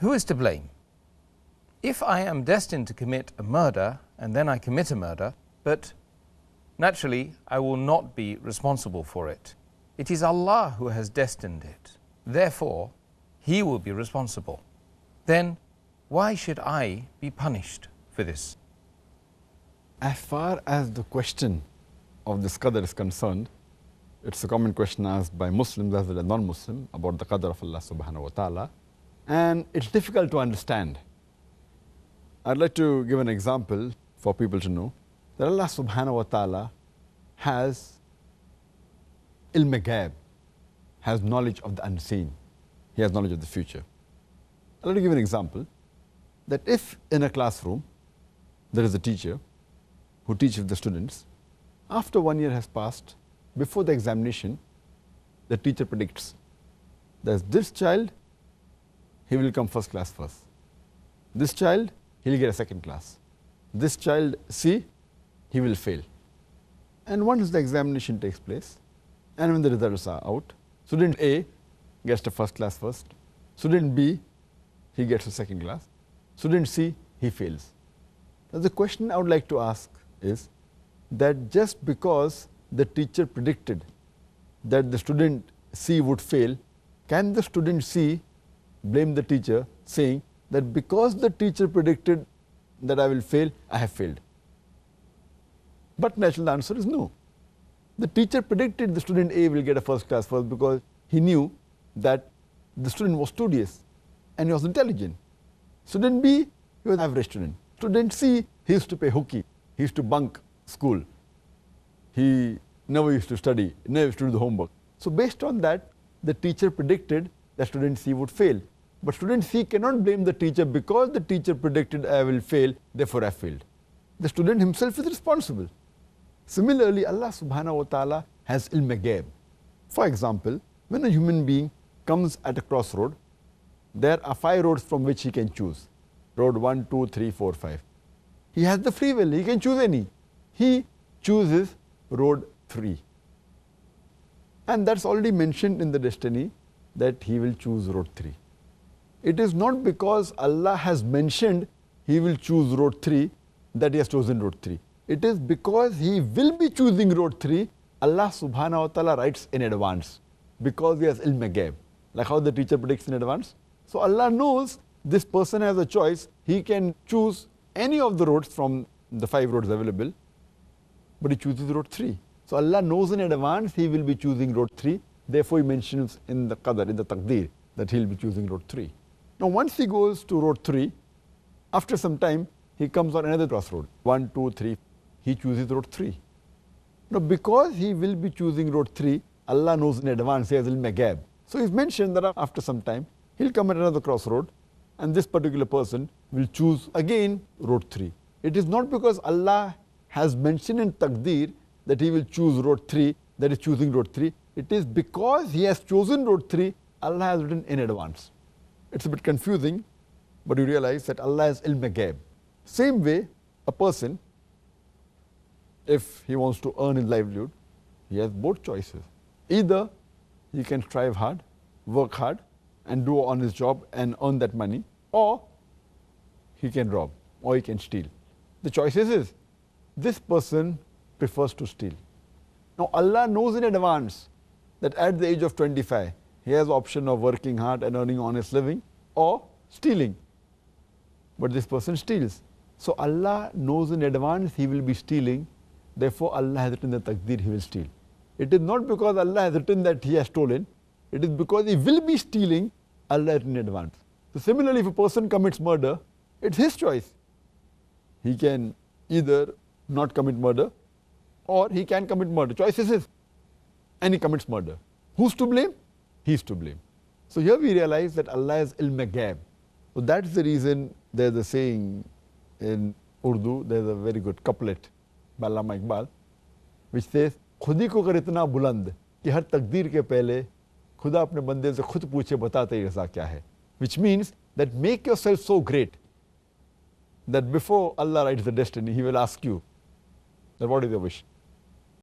who is to blame? If I am destined to commit a murder and then I commit a murder, but naturally I will not be responsible for it. It is Allah who has destined it. Therefore, He will be responsible. Then why should I be punished for this? As far as the question of this qadr is concerned, it's a common question asked by Muslims as well as non-Muslim about the qadr of Allah subhanahu wa ta'ala, and it's difficult to understand. I'd like to give an example for people to know that Allah subhanahu wa ta'ala has ilm ghaib, has knowledge of the unseen. He has knowledge of the future. I'd like to give an example that if in a classroom there is a teacher who teaches the students, after 1 year has passed, before the examination, the teacher predicts that this child, he will come first class first. This child, he'll get a second class. This child C, he will fail. And once the examination takes place, and when the results are out, student A gets the first class first, student B, he gets the second class, student C, he fails. Now the question I would like to ask is that just because the teacher predicted that the student C would fail, can the student C blame the teacher saying that because the teacher predicted that I will fail, I have failed? But naturally the answer is no. The teacher predicted the student A will get a first class first because he knew that the student was studious and he was intelligent. Student B, he was an average student. Student C, he used to play hooky, he used to bunk school. He never used to study, never used to do the homework. So based on that, the teacher predicted that student C would fail. But student C cannot blame the teacher because the teacher predicted I will fail, therefore I failed. The student himself is responsible. Similarly, Allah subhanahu wa ta'ala has ilm ghaib. For example, when a human being comes at a crossroad, there are 5 roads from which he can choose. Road 1, 2, 3, 4, 5. He has the free will, he can choose any. He chooses road 3. And that's already mentioned in the destiny that he will choose road 3. It is not because Allah has mentioned he will choose road 3 that he has chosen road 3. It is because he will be choosing road 3, Allah subhanahu wa ta'ala writes in advance because he has ilm ghaib. Like how the teacher predicts in advance. So Allah knows this person has a choice. He can choose any of the roads from the 5 roads available, but he chooses road 3. So Allah knows in advance he will be choosing road 3. Therefore he mentions in the qadr, in the taqdeer, that he will be choosing road 3. Now once he goes to road 3, after some time he comes on another crossroad, 1, 2, 3. He chooses road 3. Now because he will be choosing road 3, Allah knows in advance, he has ilm ghaib. So he's mentioned that after some time, he'll come at another crossroad and this particular person will choose again road 3. It is not because Allah has mentioned in taqdeer that he will choose road 3, that is choosing road 3. It is because he has chosen road 3, Allah has written in advance. It's a bit confusing, but you realize that Allah has ilm ghaib. Same way, a person, if he wants to earn his livelihood, he has both choices. Either he can strive hard, work hard, and do on his job and earn that money, or he can rob, or he can steal. The choice is this person prefers to steal. Now Allah knows in advance that at the age of 25, he has the option of working hard and earning honest living, or stealing. But this person steals. So Allah knows in advance he will be stealing. Therefore Allah has written the taqdeer he will steal. It is not because Allah has written that he has stolen. It is because he will be stealing, Allah has written in advance. So similarly, if a person commits murder, it's his choice. He can either not commit murder or he can commit murder. Choice is his. And he commits murder. Who's to blame? He's to blame. So here we realize that Allah is ilm ghaib. So that's the reason there's a saying in Urdu, there's a very good couplet by Allama Iqbal, which says, खुदी को कर इतना बुलंद कि हर तकदीर के पहले खुदा अपने बंदे से खुद पूछे बता तेरी रज़ा क्या है. Which means that make yourself so great that before Allah writes the destiny, He will ask you that what is your wish.